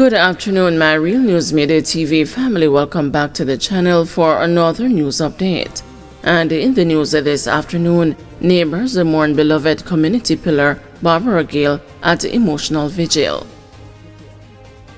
Good afternoon, my Real News Midday TV family. Welcome back to the channel for another news update. And in the news this afternoon, neighbors mourn beloved community pillar Barbara Gayle at emotional vigil.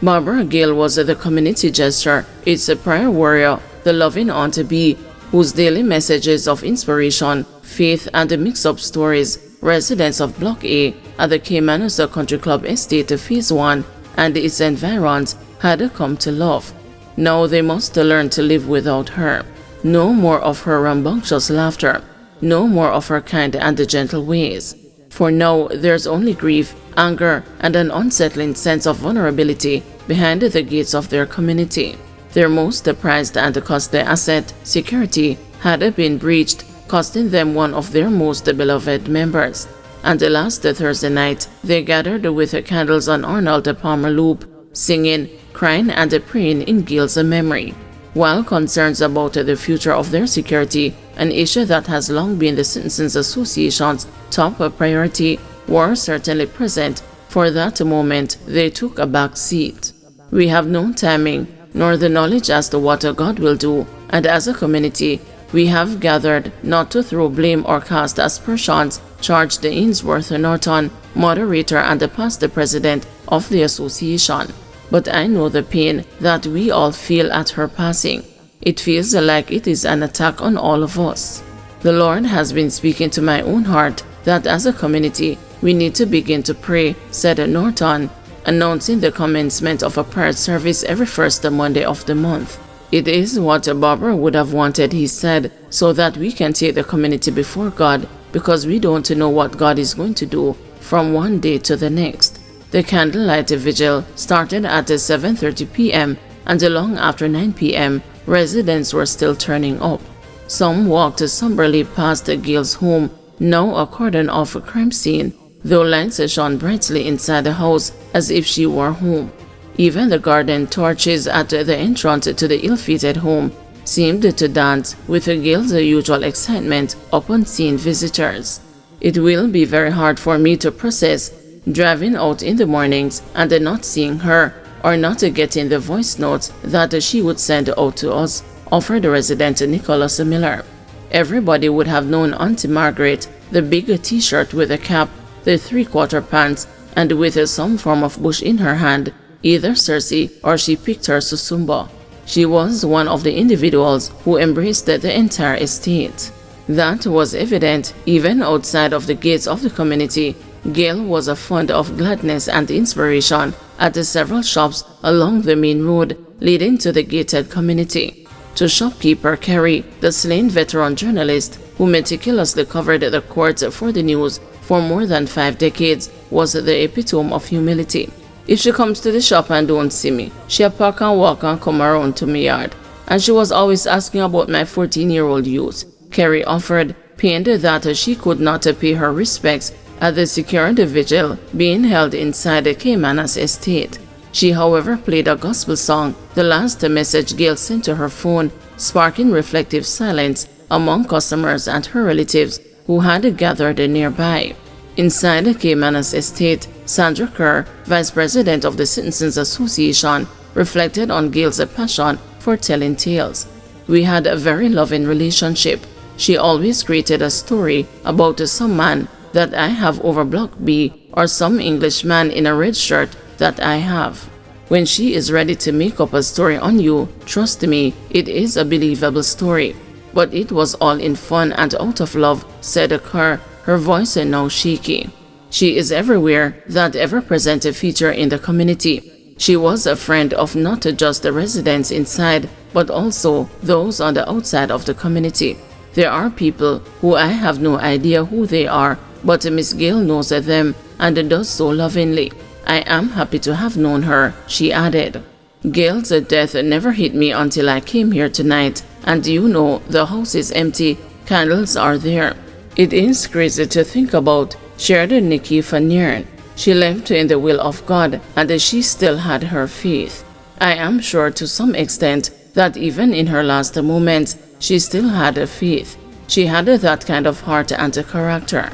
Barbara Gayle was the community jester, its prayer warrior, the loving aunt-to-be, whose daily messages of inspiration, faith, and mix-up stories residents of Block A at the Caymanas Country Club Estate Phase 1 and its environs had come to love. Now they must learn to live without her. No more of her rambunctious laughter. No more of her kind and gentle ways. For now, there's only grief, anger, and an unsettling sense of vulnerability behind the gates of their community. Their most prized and costly asset, security, had been breached, costing them one of their most beloved members. And last Thursday night, they gathered with candles on Arnold Palmer Loop, singing, crying, and praying in Gayle's memory. While concerns about the future of their security, an issue that has long been the Citizens Association's top priority, were certainly present, for that moment they took a back seat. We have no timing, nor the knowledge as to what God will do, and as a community, we have gathered not to throw blame or cast aspersions, charged Ainsworth Norton, moderator and the past president of the association. But I know the pain that we all feel at her passing. It feels like it is an attack on all of us. The Lord has been speaking to my own heart that as a community, we need to begin to pray, said Norton, announcing the commencement of a prayer service every first Monday of the month. It is what Barbara would have wanted, he said, so that we can take the community before God, because we don't know what God is going to do from one day to the next. The candlelight vigil started at 7:30 p.m. and long after 9 p.m., residents were still turning up. Some walked somberly past Gayle's home, now a cordon-off crime scene, though lights shone brightly inside the house as if she were home. Even the garden torches at the entrance to the ill-fated home seemed to dance with Gayle's usual excitement upon seeing visitors. It will be very hard for me to process driving out in the mornings and not seeing her, or not getting the voice notes that she would send out to us, offered resident Nicholas Miller. Everybody would have known Auntie Margaret, the big t-shirt with a cap, the three-quarter pants, and with some form of bush in her hand, either Cersei or she picked her susumba. She was one of the individuals who embraced the entire estate. That was evident even outside of the gates of the community. Gayle was fond of gladness and inspiration at the several shops along the main road leading to the gated community. To shopkeeper Carey, the slain veteran journalist who meticulously covered the courts for the news for more than 5 decades, was the epitome of humility. If she comes to the shop and don't see me, she'll park and walk and come around to my yard. And she was always asking about my 14-year-old youth, Carey offered, pained that she could not pay her respects at the security vigil being held inside the Caymanas estate. She, however, played a gospel song, the last message Gayle sent to her phone, sparking reflective silence among customers and her relatives who had gathered nearby. Inside the Caymanas estate, Sandra Kerr, vice president of the Citizens Association, reflected on Gayle's passion for telling tales. We had a very loving relationship. She always created a story about some man that I have over Block B or some Englishman in a red shirt that I have. When she is ready to make up a story on you, trust me, it is a believable story. But it was all in fun and out of love, said Kerr, her voice now shaky. She is everywhere, that ever-present feature in the community. She was a friend of not just the residents inside, but also those on the outside of the community. There are people who I have no idea who they are, but Miss Gayle knows them and does so lovingly. I am happy to have known her, she added. Gayle's death never hit me until I came here tonight, and you know the house is empty, candles are there. It is crazy to think about, shared Nikki Fanniern. She left in the will of God, and she still had her faith. I am sure to some extent that even in her last moments, she still had a faith. She had that kind of heart and character.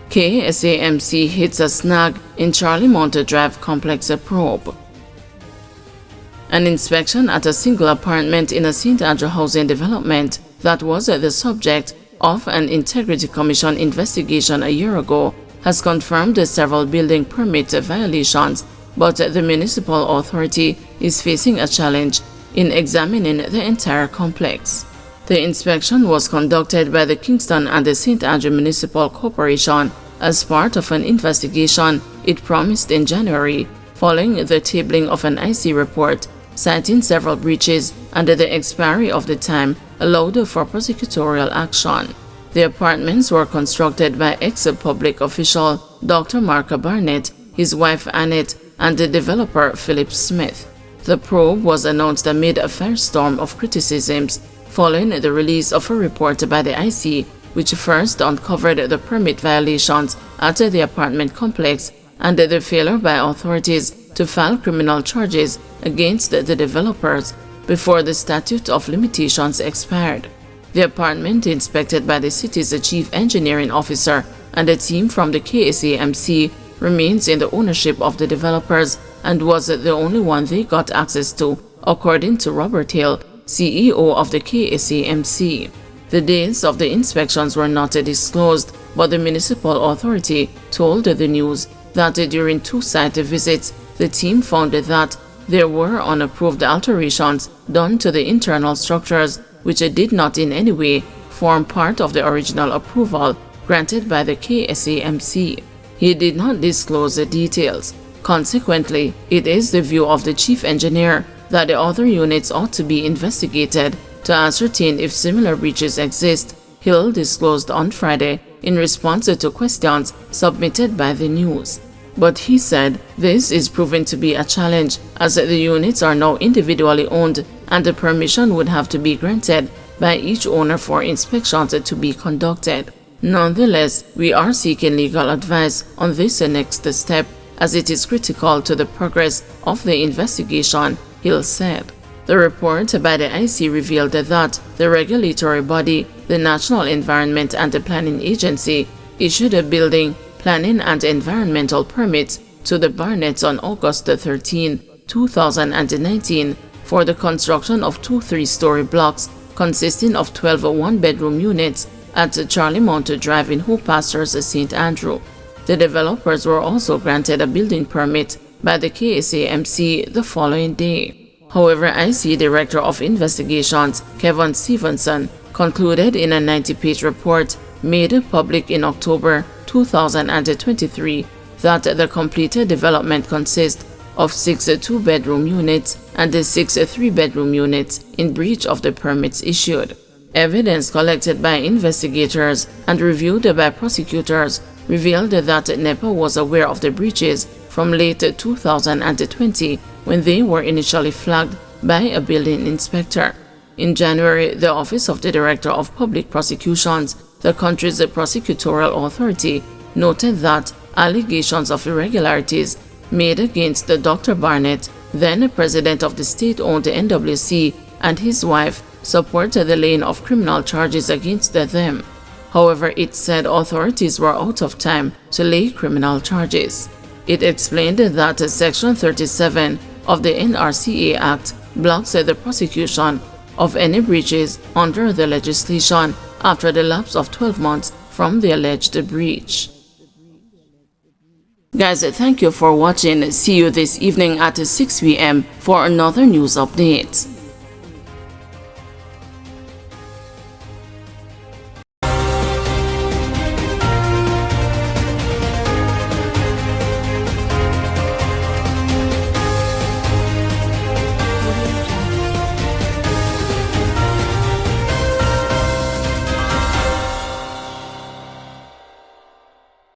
KSAMC hits a snag in Charlie Monte Drive complex probe. An inspection at a single apartment in a St. Andrew housing development that was the subject of an Integrity Commission investigation a year ago has confirmed several building permit violations, but the municipal authority is facing a challenge in examining the entire complex. The inspection was conducted by the Kingston and the St. Andrew Municipal Corporation as part of an investigation it promised in January, following the tabling of an IC report citing several breaches under the expiry of the time allowed for prosecutorial action. The apartments were constructed by ex-public official Dr. Mark Barnett, his wife Annette, and the developer Philip Smith. The probe was announced amid a firestorm of criticisms following the release of a report by the IC, which first uncovered the permit violations at the apartment complex and the failure by authorities to file criminal charges against the developers before the statute of limitations expired. The apartment, inspected by the city's chief engineering officer and a team from the KSAMC, remains in the ownership of the developers and was the only one they got access to, according to Robert Hill, CEO of the KSAMC. The dates of the inspections were not disclosed, but the municipal authority told the news that during two site visits, the team found that there were unapproved alterations done to the internal structures which did not in any way form part of the original approval granted by the KSAMC. He did not disclose the details. Consequently, it is the view of the chief engineer that the other units ought to be investigated to ascertain if similar breaches exist, Hill disclosed on Friday in response to questions submitted by the news. But he said this is proven to be a challenge as the units are now individually owned and the permission would have to be granted by each owner for inspections to be conducted. Nonetheless, we are seeking legal advice on this next step as it is critical to the progress of the investigation, Hill said. The report by the IC revealed that the regulatory body, the National Environment and Planning Agency, issued a building, planning and environmental permits to the Barnetts on August 13, 2019 for the construction of two 3-story blocks consisting of 12 one-bedroom units at Charlie Monte Drive in Hope Pastures, St. Andrew. The developers were also granted a building permit by the KSAMC the following day. However, IC Director of Investigations Kevin Stevenson concluded in a 90-page report made public in October 2023 that the completed development consists of 6 two-bedroom units and 6 three-bedroom units in breach of the permits issued. Evidence collected by investigators and reviewed by prosecutors revealed that NEPA was aware of the breaches from late 2020 when they were initially flagged by a building inspector. In January, the Office of the Director of Public Prosecutions, the country's prosecutorial authority, noted that allegations of irregularities made against Dr. Barnett, then president of the state-owned NWC, and his wife supported the laying of criminal charges against them. However, it said authorities were out of time to lay criminal charges. It explained that Section 37 of the NRCA Act blocks the prosecution of any breaches under the legislation after the lapse of 12 months from the alleged breach. Guys, thank you for watching. See you this evening at 6 p.m. for another news update.